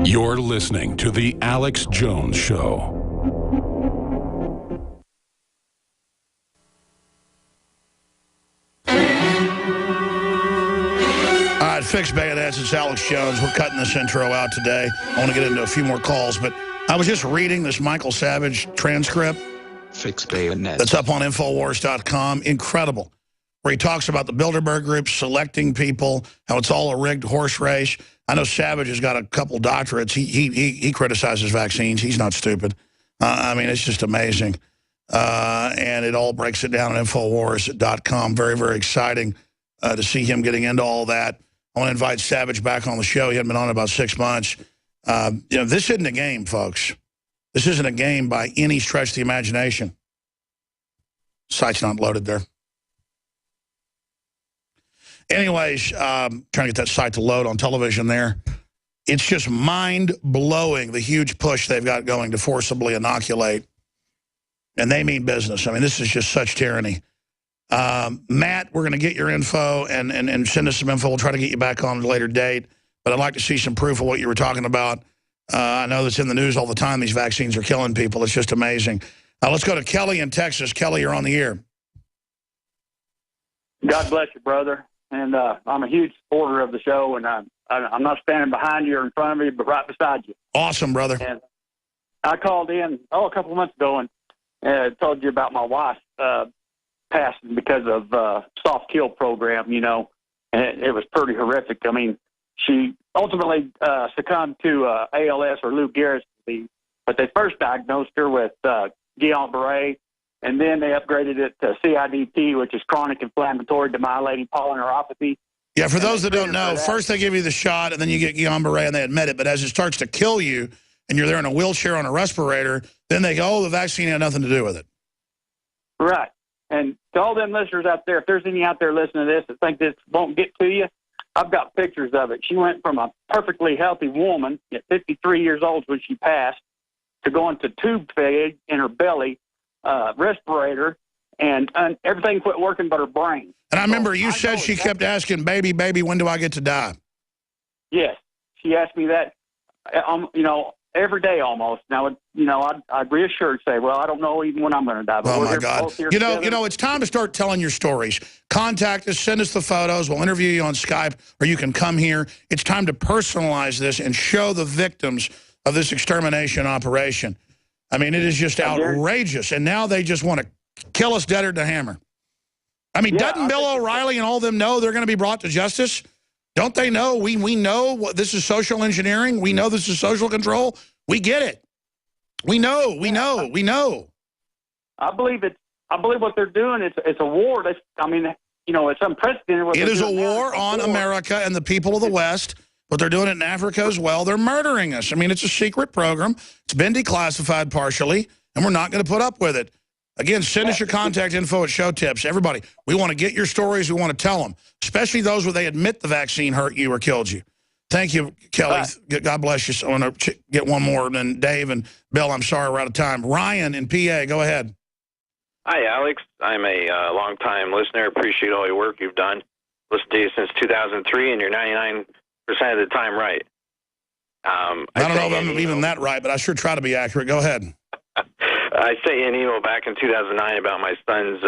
You're listening to The Alex Jones Show. All right, Fixed Bayonets, it's Alex Jones. We're cutting this intro out today. I want to get into a few more calls, but I was just reading this Michael Savage transcript. Fixed Bayonets. That's up on Infowars.com. Incredible. Where he talks about the Bilderberg group selecting people, how it's all a rigged horse race. I know Savage has got a couple doctorates. He criticizes vaccines. He's not stupid. I mean, it's just amazing. And it all breaks it down on Infowars.com. Very, very exciting to see him getting into all that. I want to invite Savage back on the show. He hadn't been on in about 6 months. This isn't a game, folks. This isn't a game by any stretch of the imagination. Site's not loaded there. Anyways, trying to get that site to load on television there. It's just mind-blowing, the huge push they've got going to forcibly inoculate. And they mean business. I mean, this is just such tyranny. Matt, we're going to get your info and send us some info. We'll try to get you back on at a later date. But I'd like to see some proof of what you were talking about. I know that's in the news all the time. These vaccines are killing people. It's just amazing. Let's go to Kelly in Texas. Kelly, you're on the air. God bless you, brother. And I'm a huge supporter of the show, and I'm not standing behind you or in front of you, but right beside you. Awesome, brother. And I called in, a couple of months ago and told you about my wife passing because of soft kill program, you know, and it was pretty horrific. I mean, she ultimately succumbed to ALS or Lou Gehrig's disease, but they first diagnosed her with Guillain-Barré, and then they upgraded it to CIDP, which is chronic inflammatory demyelinating polyneuropathy. Yeah, for those that don't know, first they give you the shot, and then you get Guillain-Barré, and they admit it. But as it starts to kill you, and you're there in a wheelchair on a respirator, then they go, oh, the vaccine had nothing to do with it. Right. And to all them listeners out there, if there's any out there listening to this that think this won't get to you, I've got pictures of it. She went from a perfectly healthy woman at 53 years old when she passed to going to tube feed in her belly, respirator, and everything quit working but her brain. And I remember you said she kept asking, baby, when do I get to die? Yes. She asked me that, every day almost. Now, I'd reassured, say, well, I don't know even when I'm going to die. But oh, my God. You know, it's time to start telling your stories. Contact us, send us the photos. We'll interview you on Skype, or you can come here. It's time to personalize this and show the victims of this extermination operation. I mean, it is just outrageous. And now they just want to kill us deader to hammer. I mean, doesn't Bill O'Reilly and all of them know they're going to be brought to justice? Don't they know? We know what this is social engineering. We know this is social control. We get it. We know. I believe what they're doing. It's a war. It's unprecedented. It is a war on America and the people of the West. But they're doing it in Africa as well. They're murdering us. I mean, it's a secret program. It's been declassified partially, and we're not going to put up with it. Again, send us your contact info at Show Tips. Everybody, we want to get your stories. We want to tell them, especially those where they admit the vaccine hurt you or killed you. Thank you, Kelly. God bless you. So I want to get one more. And then Dave and Bill, I'm sorry, we're out of time. Ryan in PA, go ahead. Hi, Alex. I'm a long-time listener. Appreciate all your work you've done. Listened to you since 2003, and you're 99% of the time right. I don't know if I'm even that right, but I sure try to be accurate. Go ahead. I sent you an email back in 2009 about my son's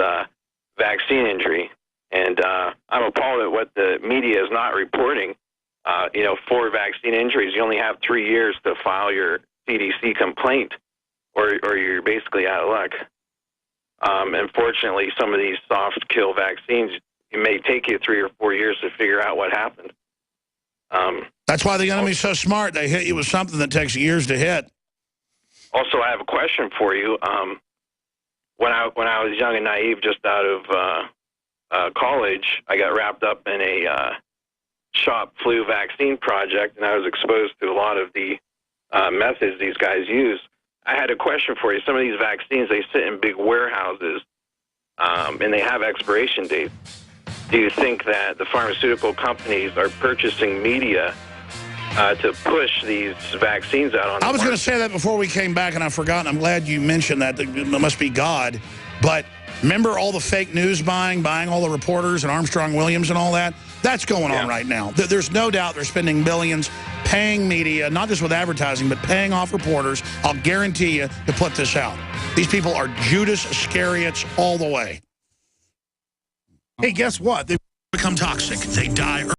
vaccine injury, and I'm appalled at what the media is not reporting. For vaccine injuries, you only have 3 years to file your CDC complaint, or you're basically out of luck. Unfortunately, some of these soft kill vaccines, it may take you 3 or 4 years to figure out what happened. That's why the enemy's so smart. They hit you with something that takes years to hit. Also, I have a question for you. When I was young and naive, just out of college, I got wrapped up in a shop flu vaccine project, and I was exposed to a lot of the methods these guys use. I had a question for you. Some of these vaccines, they sit in big warehouses, and they have expiration dates. Do you think that the pharmaceutical companies are purchasing media to push these vaccines out on the I was going market? to say that before we came back, and I forgot. I'm glad you mentioned that. It must be God. But Remember all the fake news buying all the reporters and Armstrong Williams and all that? That's going on right now. There's no doubt they're spending billions paying media, not just with advertising, but paying off reporters, I'll guarantee you, to put this out. These people are Judas Iscariots all the way. Hey, guess what? They become toxic. They die